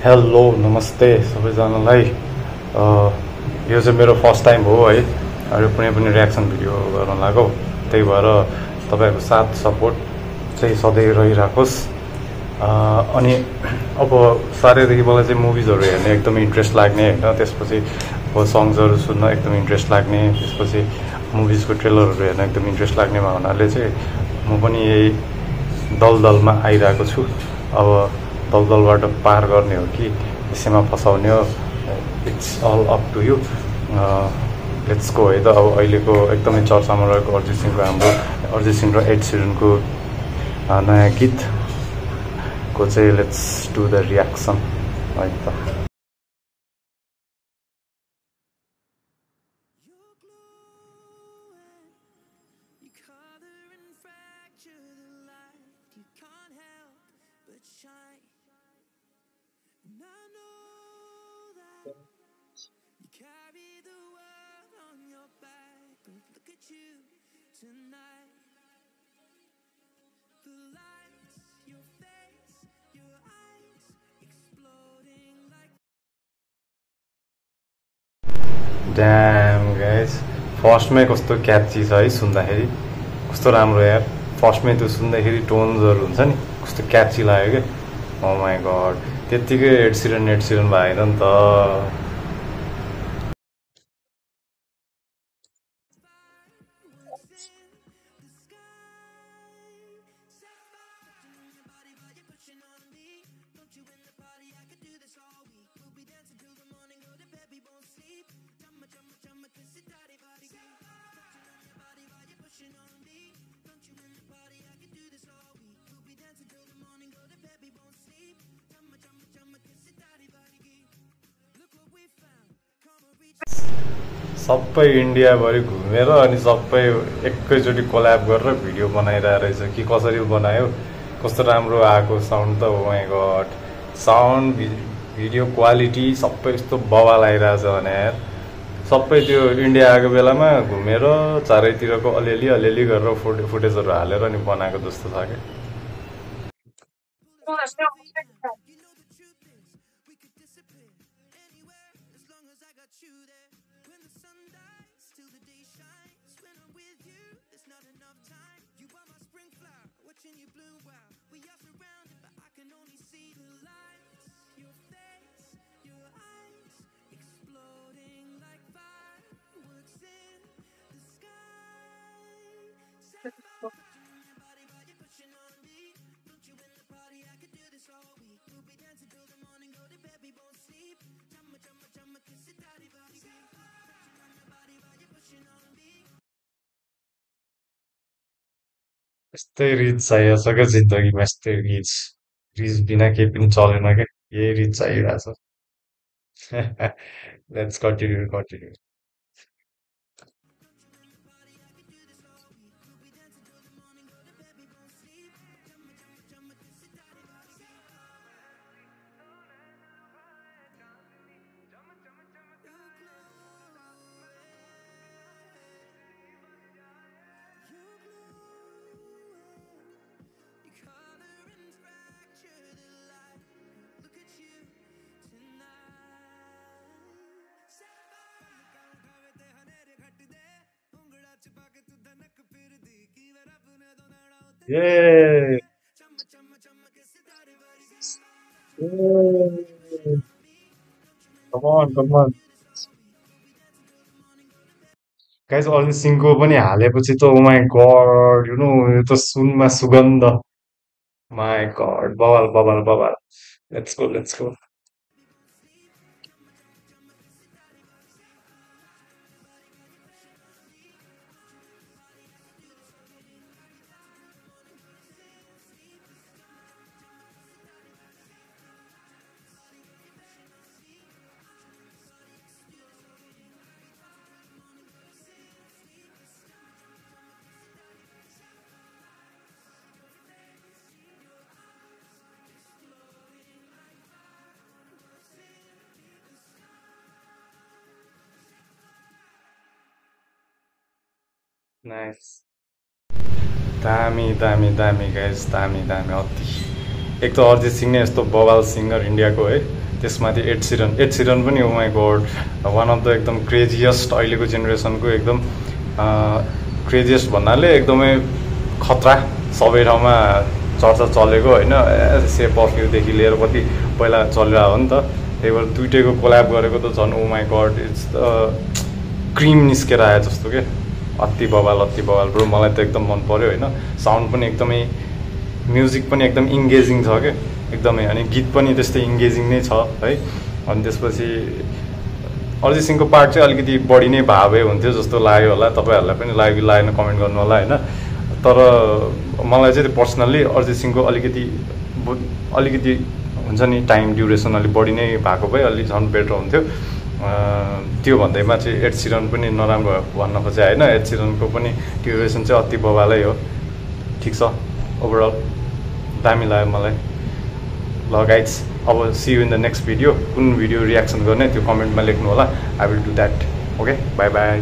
Hello नमस्ते सबैजनालाई। यो चाहिँ मेरो फर्स्ट टाइम हो है, अरू कुनै पनि रियाक्सन भिडियो गर्न लागौ। त्यही भएर तपाईँहरूको साथ सपोर्ट चाहिँ सधैँ रहिराखोस्। अनि अब साह्रैदेखि मलाई चाहिँ मुभिजहरू हेर्ने एकदमै इन्ट्रेस्ट लाग्ने होइन, त्यसपछि अब सङ्ग्सहरू सुन्न एकदमै इन्ट्रेस्ट लाग्ने, त्यसपछि मुभिजको ट्रेलरहरू हेर्न एकदम इन्ट्रेस्ट लाग्ने हुनाले चाहिँ म पनि यही दलदलमा आइरहेको छु। अब दलदलबाट पार गर्ने हो कि यसैमा फसाउने हो, it's all up to you. Let's go है त। अब अहिलेको एकदमै चर्चामा रहेको अरिजित सिंह र एड सिरनको नयाँ गीतको चाहिँ लेट्स डु द रियाक्सन है त। ड्याम गाइस, फर्स्टमै कस्तो क्याची छ है, सुन्दाखेरि कस्तो राम्रो यार। फर्स्टमै त्यो सुन्दाखेरि टोन्सहरू हुन्छ नि, कस्तो क्याची लाग्यो क्या। ओ माई गड, त्यत्तिकै एड सिरन भएन नि त। सबै इन्डियाभरि घुमेर अनि सबै एकैचोटि कोल्याब गरेर भिडियो बनाइरहेको रहेछ कि कसरी बनायो, कस्तो राम्रो आएको साउन्ड त। Oh my god, sound video quality सबै यस्तो बवाल आइरहेछ भने यार। सबै त्यो इन्डिया आएको बेलामा घुमेर चारैतिरको अलिअलि गरेर फुटेजहरू हालेर अनि बनाएको जस्तो छ क्या। यस्तै रिच चाहिएको छ क्या जिन्दगीमा, यस्तै रिच। रिच बिना केही पनि चलेन क्या, यही रिच चाहिरहेछ। Let's continue. ये कम अन गाइस, अरिजित सिंहको पनि हालेपछि त oh my God, you know यो त सुनमा सुगन्ध। माई गड, बवाल। Let's go. नाइस, दामी गाइस, दामी अति एक त अरिजित सिंह नै यस्तो बवाल सिङ्गर इन्डियाको है, त्यसमाथि एड सिरन पनि oh my god one of the एकदम क्रेजिएस्ट अहिलेको जेनेरेसनको एकदम क्रेजिएस्ट भन्नाले एकदमै खतरा, सबै ठाउँमा चर्चा चलेको होइन, सेप अफ युदेखि लिएर कति पहिला चलिरहेको हो नि त। त्यही भएर दुइटैको कोल्याब गरेको त झन् ओ माई गॉड इट्स क्रिम निस्केर आयो जस्तो के, अति बवाल ब्रो। मलाई त एकदम मन पर्यो होइन, साउन्ड पनि एकदमै, म्युजिक पनि एकदम इङ्गेजिङ छ क्या एकदमै, अनि गीत पनि त्यस्तै इङ्गेजिङ नै छ है। अनि त्यसपछि अरिजित सिंहको पार्ट चाहिँ अलिकति बढी नै भावै हुन्थ्यो जस्तो लाग्यो होला, तपाईँहरूलाई पनि लाग्यो कि लागेन कमेन्ट गर्नु होला होइन। तर मलाई चाहिँ पर्सनल्ली अरिजित सिंहको अलिकति हुन्छ नि टाइम ड्युरेसन अलिक बढी नै भएको भए अलिक झन् बेटर हुन्थ्यो। त्यो भन्दैमा चाहिँ एड सिरन पनि नराम्रो भन्न खोजेँ होइन, एड सिरनको पनि ड्युरेसन चाहिँ अति बवालै हो। ठिक छ, ओभरअल दामी लाग्यो मलाई। ल गाइज, अब see you in the next video. कुन भिडियो रियाक्सन गर्ने त्यो कमेन्टमा लेख्नु होला, I will do that. Okay, bye by.